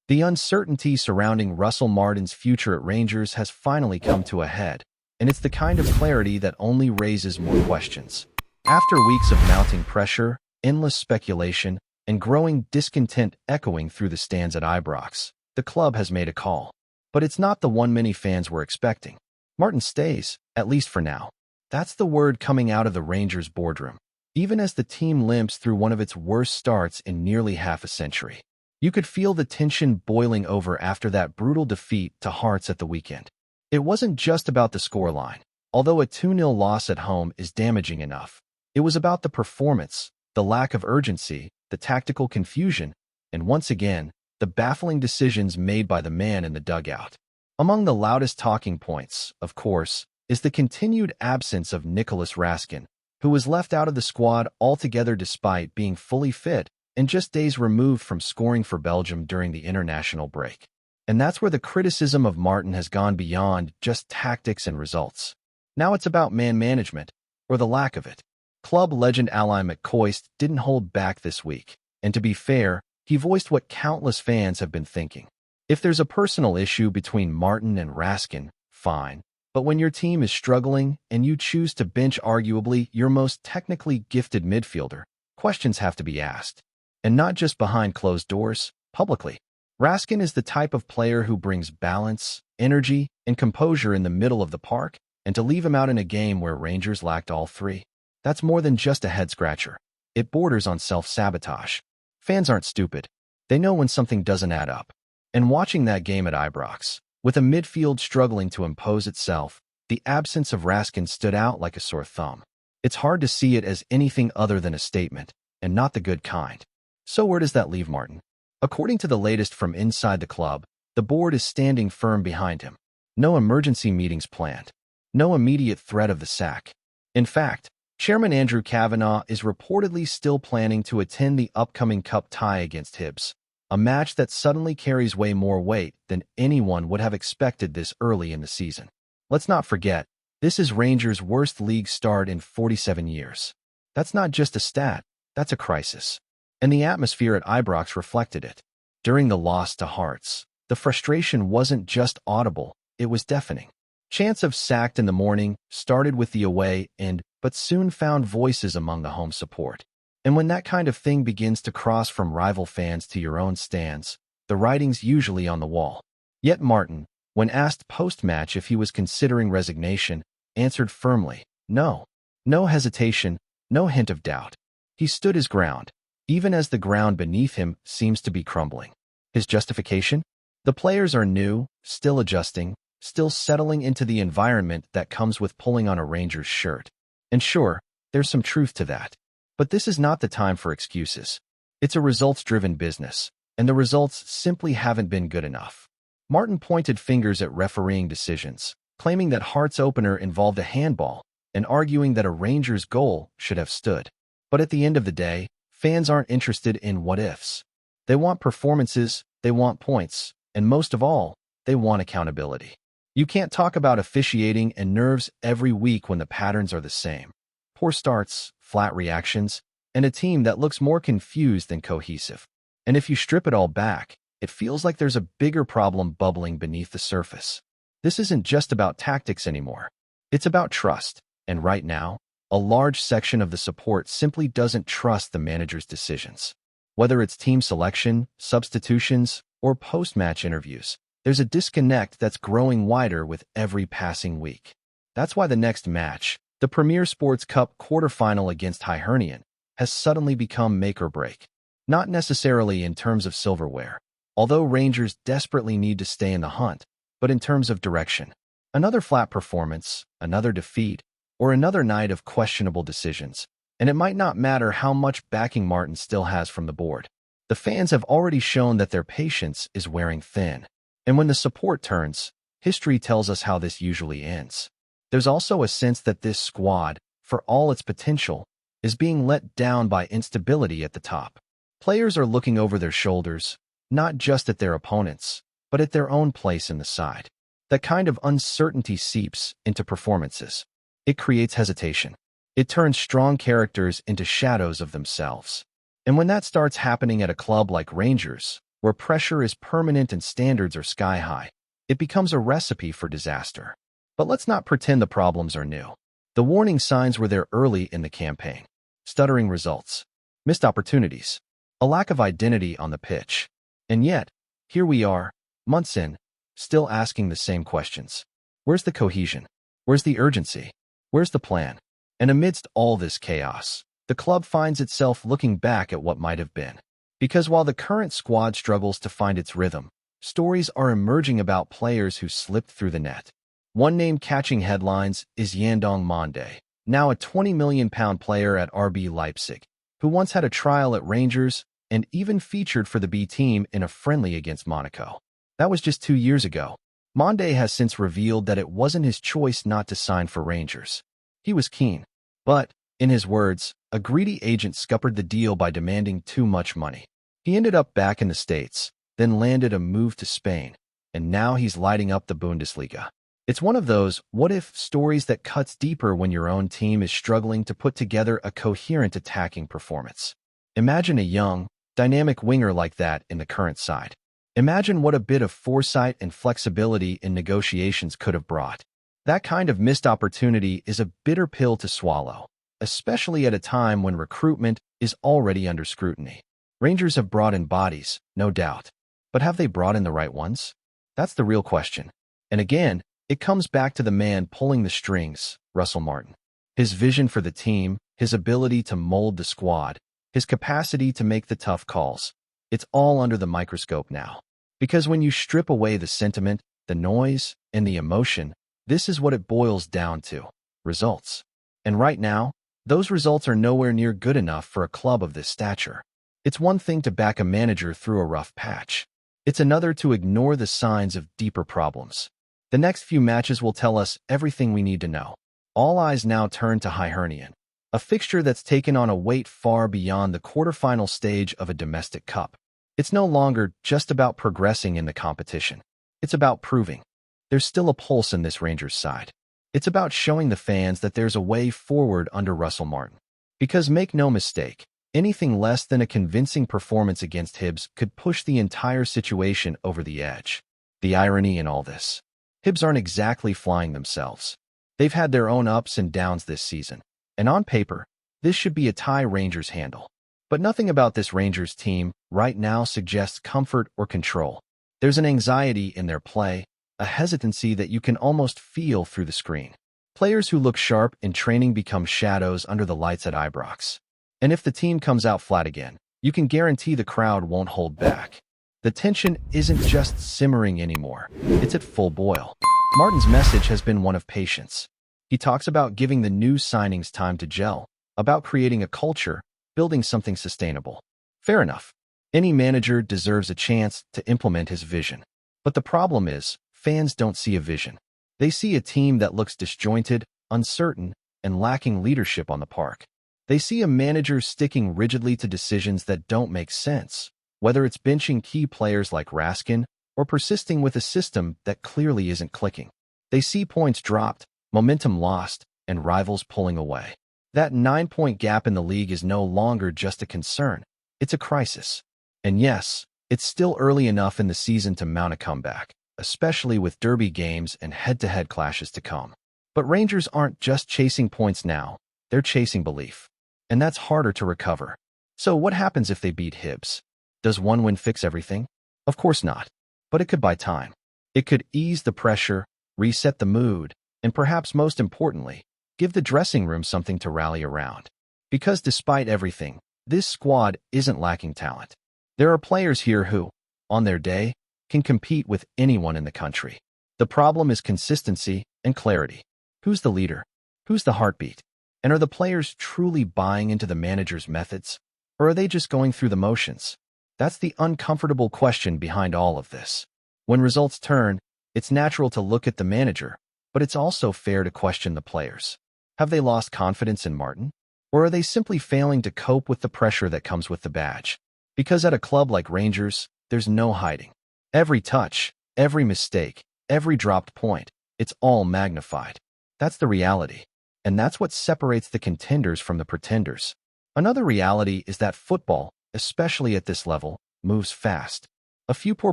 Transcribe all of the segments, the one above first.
The uncertainty surrounding Russell Martin's future at Rangers has finally come to a head, and it's the kind of clarity that only raises more questions. After weeks of mounting pressure, endless speculation, and growing discontent echoing through the stands at Ibrox, the club has made a call. But it's not the one many fans were expecting. Martin stays, at least for now. That's the word coming out of the Rangers boardroom, even as the team limps through one of its worst starts in nearly half a century. You could feel the tension boiling over after that brutal defeat to Hearts at the weekend. It wasn't just about the scoreline, although a 2-0 loss at home is damaging enough. It was about the performance, the lack of urgency, the tactical confusion, and once again, the baffling decisions made by the man in the dugout. Among the loudest talking points, of course, is the continued absence of Nicholas Rascin, who was left out of the squad altogether despite being fully fit and just days removed from scoring for Belgium during the international break. And that's where the criticism of Martin has gone beyond just tactics and results. Now it's about man management, or the lack of it. Club legend Alain McCoist didn't hold back this week, and to be fair, he voiced what countless fans have been thinking. If there's a personal issue between Martin and Rascin, fine. But when your team is struggling and you choose to bench arguably your most technically gifted midfielder, questions have to be asked. And not just behind closed doors, publicly. Rascin is the type of player who brings balance, energy, and composure in the middle of the park, and to leave him out in a game where Rangers lacked all three, that's more than just a head-scratcher. It borders on self-sabotage. Fans aren't stupid. They know when something doesn't add up. And watching that game at Ibrox, with a midfield struggling to impose itself, the absence of Rascin stood out like a sore thumb. It's hard to see it as anything other than a statement, and not the good kind. So where does that leave Martin? According to the latest from inside the club, the board is standing firm behind him. No emergency meetings planned. No immediate threat of the sack. In fact, Chairman Andrew Kavanagh is reportedly still planning to attend the upcoming cup tie against Hibs, a match that suddenly carries way more weight than anyone would have expected this early in the season. Let's not forget, this is Rangers' worst league start in 47 years. That's not just a stat, that's a crisis. And the atmosphere at Ibrox reflected it. During the loss to Hearts, the frustration wasn't just audible, it was deafening. Chants of "sacked in the morning" started with the away end, but soon found voices among the home support. And when that kind of thing begins to cross from rival fans to your own stands, the writing's usually on the wall. Yet Martin, when asked post-match if he was considering resignation, answered firmly, no. No hesitation, no hint of doubt. He stood his ground, even as the ground beneath him seems to be crumbling. His justification? The players are new, still adjusting, still settling into the environment that comes with pulling on a Rangers shirt. And sure, there's some truth to that. But this is not the time for excuses. It's a results-driven business, and the results simply haven't been good enough. Martin pointed fingers at refereeing decisions, claiming that Hearts' opener involved a handball, and arguing that a Rangers goal should have stood. But at the end of the day, fans aren't interested in what-ifs. They want performances, they want points, and most of all, they want accountability. You can't talk about officiating and nerves every week when the patterns are the same. Poor starts, flat reactions, and a team that looks more confused than cohesive. And if you strip it all back, it feels like there's a bigger problem bubbling beneath the surface. This isn't just about tactics anymore. It's about trust, and right now, a large section of the support simply doesn't trust the manager's decisions. Whether it's team selection, substitutions, or post-match interviews, there's a disconnect that's growing wider with every passing week. That's why the next match, the Premier Sports Cup quarterfinal against Hibernian, has suddenly become make or break. Not necessarily in terms of silverware, although Rangers desperately need to stay in the hunt, but in terms of direction. Another flat performance, another defeat, or another night of questionable decisions, and it might not matter how much backing Martin still has from the board. The fans have already shown that their patience is wearing thin. And when the support turns, history tells us how this usually ends. There's also a sense that this squad, for all its potential, is being let down by instability at the top. Players are looking over their shoulders, not just at their opponents, but at their own place in the side. That kind of uncertainty seeps into performances. It creates hesitation. It turns strong characters into shadows of themselves. And when that starts happening at a club like Rangers, where pressure is permanent and standards are sky-high, it becomes a recipe for disaster. But let's not pretend the problems are new. The warning signs were there early in the campaign. Stuttering results, missed opportunities, a lack of identity on the pitch. And yet, here we are, months in, still asking the same questions. Where's the cohesion? Where's the urgency? Where's the plan? And amidst all this chaos, the club finds itself looking back at what might have been. Because while the current squad struggles to find its rhythm, stories are emerging about players who slipped through the net. One name catching headlines is Yandong Monde, now a £20 million player at RB Leipzig, who once had a trial at Rangers and even featured for the B team in a friendly against Monaco. That was just 2 years ago. Monde has since revealed that it wasn't his choice not to sign for Rangers. He was keen, but, in his words, a greedy agent scuppered the deal by demanding too much money. He ended up back in the States, then landed a move to Spain, and now he's lighting up the Bundesliga. It's one of those what-if stories that cuts deeper when your own team is struggling to put together a coherent attacking performance. Imagine a young, dynamic winger like that in the current side. Imagine what a bit of foresight and flexibility in negotiations could have brought. That kind of missed opportunity is a bitter pill to swallow, especially at a time when recruitment is already under scrutiny. Rangers have brought in bodies, no doubt. But have they brought in the right ones? That's the real question. And again, it comes back to the man pulling the strings, Russell Martin. His vision for the team, his ability to mold the squad, his capacity to make the tough calls. It's all under the microscope now. Because when you strip away the sentiment, the noise, and the emotion, this is what it boils down to: results. And right now, those results are nowhere near good enough for a club of this stature. It's one thing to back a manager through a rough patch. It's another to ignore the signs of deeper problems. The next few matches will tell us everything we need to know. All eyes now turn to Hibernian, a fixture that's taken on a weight far beyond the quarterfinal stage of a domestic cup. It's no longer just about progressing in the competition. It's about proving there's still a pulse in this Rangers side. It's about showing the fans that there's a way forward under Russell Martin. Because make no mistake, anything less than a convincing performance against Hibs could push the entire situation over the edge. The irony in all this: Hibs aren't exactly flying themselves. They've had their own ups and downs this season, and on paper, this should be a tie Rangers handle. But nothing about this Rangers team right now suggests comfort or control. There's an anxiety in their play, a hesitancy that you can almost feel through the screen. Players who look sharp in training become shadows under the lights at Ibrox. And if the team comes out flat again, you can guarantee the crowd won't hold back. The tension isn't just simmering anymore, it's at full boil. Martin's message has been one of patience. He talks about giving the new signings time to gel, about creating a culture, building something sustainable. Fair enough. Any manager deserves a chance to implement his vision. But the problem is, fans don't see a vision. They see a team that looks disjointed, uncertain, and lacking leadership on the park. They see a manager sticking rigidly to decisions that don't make sense, whether it's benching key players like Rascin or persisting with a system that clearly isn't clicking. They see points dropped, momentum lost, and rivals pulling away. That 9-point gap in the league is no longer just a concern. It's a crisis. And yes, it's still early enough in the season to mount a comeback, especially with derby games and head-to-head clashes to come. But Rangers aren't just chasing points now, they're chasing belief. And that's harder to recover. So what happens if they beat Hibs? Does one win fix everything? Of course not. But it could buy time. It could ease the pressure, reset the mood, and perhaps most importantly, give the dressing room something to rally around. Because despite everything, this squad isn't lacking talent. There are players here who, on their day, can compete with anyone in the country. The problem is consistency and clarity. Who's the leader? Who's the heartbeat? And are the players truly buying into the manager's methods? Or are they just going through the motions? That's the uncomfortable question behind all of this. When results turn, it's natural to look at the manager, but it's also fair to question the players. Have they lost confidence in Martin? Or are they simply failing to cope with the pressure that comes with the badge? Because at a club like Rangers, there's no hiding. Every touch, every mistake, every dropped point, it's all magnified. That's the reality. And that's what separates the contenders from the pretenders. Another reality is that football, especially at this level, moves fast. A few poor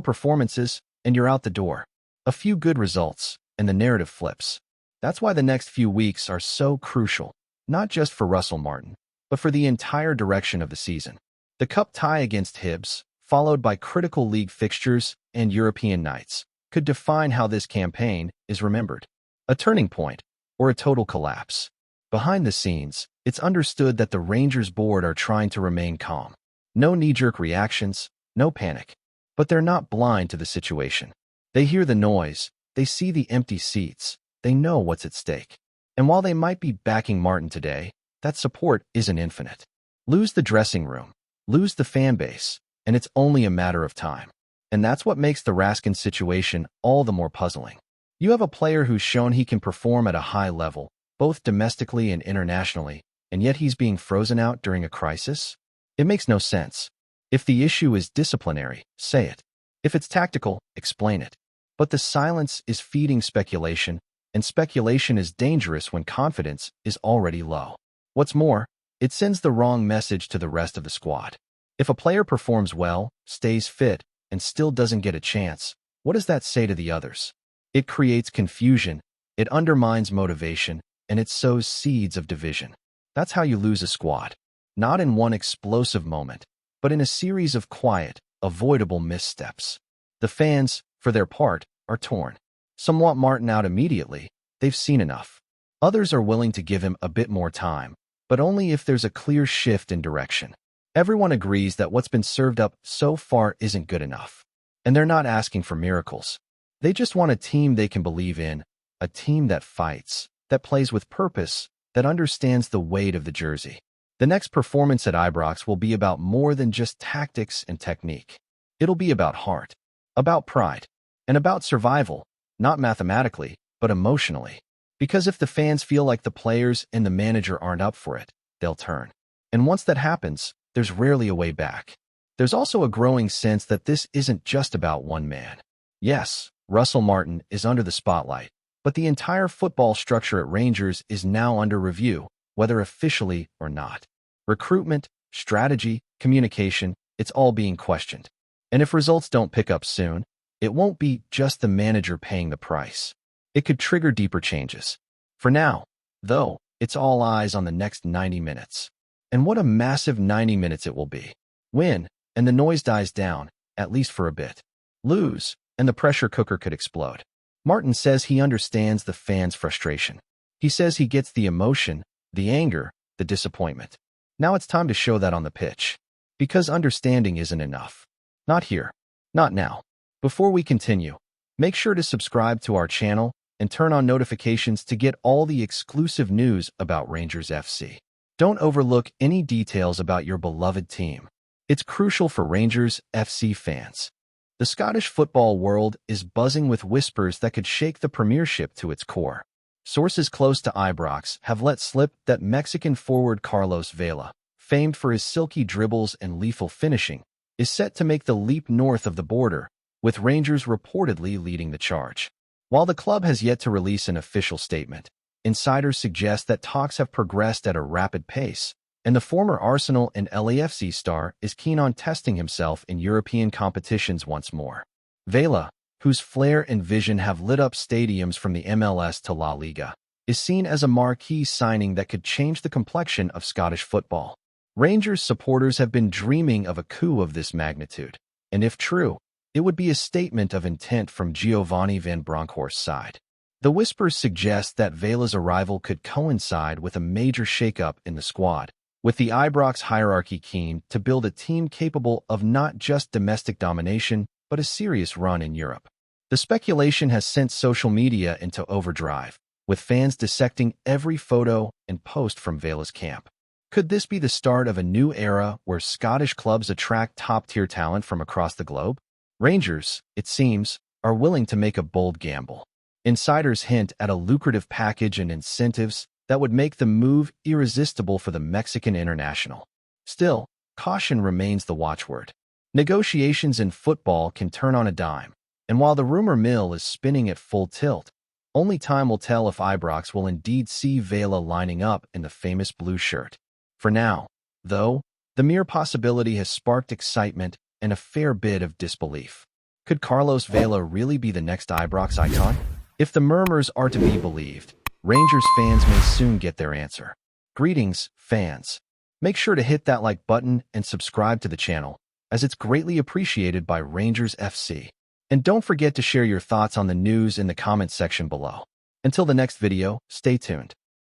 performances, and you're out the door. A few good results, and the narrative flips. That's why the next few weeks are so crucial, not just for Russell Martin, but for the entire direction of the season. The cup tie against Hibs, followed by critical league fixtures and European nights, could define how this campaign is remembered. A turning point, or a total collapse. Behind the scenes, it's understood that the Rangers board are trying to remain calm. No knee-jerk reactions, no panic. But they're not blind to the situation. They hear the noise, they see the empty seats, they know what's at stake. And while they might be backing Martin today, that support isn't infinite. Lose the dressing room, lose the fan base, and it's only a matter of time. And that's what makes the Rascin situation all the more puzzling. You have a player who's shown he can perform at a high level, both domestically and internationally, and yet he's being frozen out during a crisis? It makes no sense. If the issue is disciplinary, say it. If it's tactical, explain it. But the silence is feeding speculation, and speculation is dangerous when confidence is already low. What's more, it sends the wrong message to the rest of the squad. If a player performs well, stays fit, and still doesn't get a chance, what does that say to the others? It creates confusion, it undermines motivation, and it sows seeds of division. That's how you lose a squad. Not in one explosive moment, but in a series of quiet, avoidable missteps. The fans, for their part, are torn. Some want Martin out immediately, they've seen enough. Others are willing to give him a bit more time, but only if there's a clear shift in direction. Everyone agrees that what's been served up so far isn't good enough. And they're not asking for miracles. They just want a team they can believe in, a team that fights, that plays with purpose, that understands the weight of the jersey. The next performance at Ibrox will be about more than just tactics and technique. It'll be about heart, about pride, and about survival, not mathematically, but emotionally. Because if the fans feel like the players and the manager aren't up for it, they'll turn. And once that happens, there's rarely a way back. There's also a growing sense that this isn't just about one man. Yes, Russell Martin is under the spotlight, but the entire football structure at Rangers is now under review, whether officially or not. Recruitment, strategy, communication, it's all being questioned. And if results don't pick up soon, it won't be just the manager paying the price. It could trigger deeper changes. For now, though, it's all eyes on the next 90 minutes. And what a massive 90 minutes it will be. Win, and the noise dies down, at least for a bit. Lose, and the pressure cooker could explode. Martin says he understands the fans' frustration. He says he gets the emotion, the anger, the disappointment. Now it's time to show that on the pitch. Because understanding isn't enough. Not here. Not now. Before we continue, make sure to subscribe to our channel and turn on notifications to get all the exclusive news about Rangers FC. Don't overlook any details about your beloved team. It's crucial for Rangers FC fans. The Scottish football world is buzzing with whispers that could shake the Premiership to its core. Sources close to Ibrox have let slip that Mexican forward Carlos Vela, famed for his silky dribbles and lethal finishing, is set to make the leap north of the border, with Rangers reportedly leading the charge. While the club has yet to release an official statement, insiders suggest that talks have progressed at a rapid pace, and the former Arsenal and LAFC star is keen on testing himself in European competitions once more. Vela, whose flair and vision have lit up stadiums from the MLS to La Liga, is seen as a marquee signing that could change the complexion of Scottish football. Rangers supporters have been dreaming of a coup of this magnitude, and if true, it would be a statement of intent from Giovanni van Bronckhorst's side. The whispers suggest that Vela's arrival could coincide with a major shakeup in the squad, with the Ibrox hierarchy keen to build a team capable of not just domestic domination, but a serious run in Europe. The speculation has sent social media into overdrive, with fans dissecting every photo and post from Vela's camp. Could this be the start of a new era where Scottish clubs attract top-tier talent from across the globe? Rangers, it seems, are willing to make a bold gamble. Insiders hint at a lucrative package and incentives that would make the move irresistible for the Mexican international. Still, caution remains the watchword. Negotiations in football can turn on a dime, and while the rumor mill is spinning at full tilt, only time will tell if Ibrox will indeed see Vela lining up in the famous blue shirt. For now, though, the mere possibility has sparked excitement and a fair bit of disbelief. Could Carlos Vela really be the next Ibrox icon? If the murmurs are to be believed, Rangers fans may soon get their answer. Greetings, fans. Make sure to hit that like button and subscribe to the channel, as it's greatly appreciated by Rangers FC. And don't forget to share your thoughts on the news in the comments section below. Until the next video, stay tuned.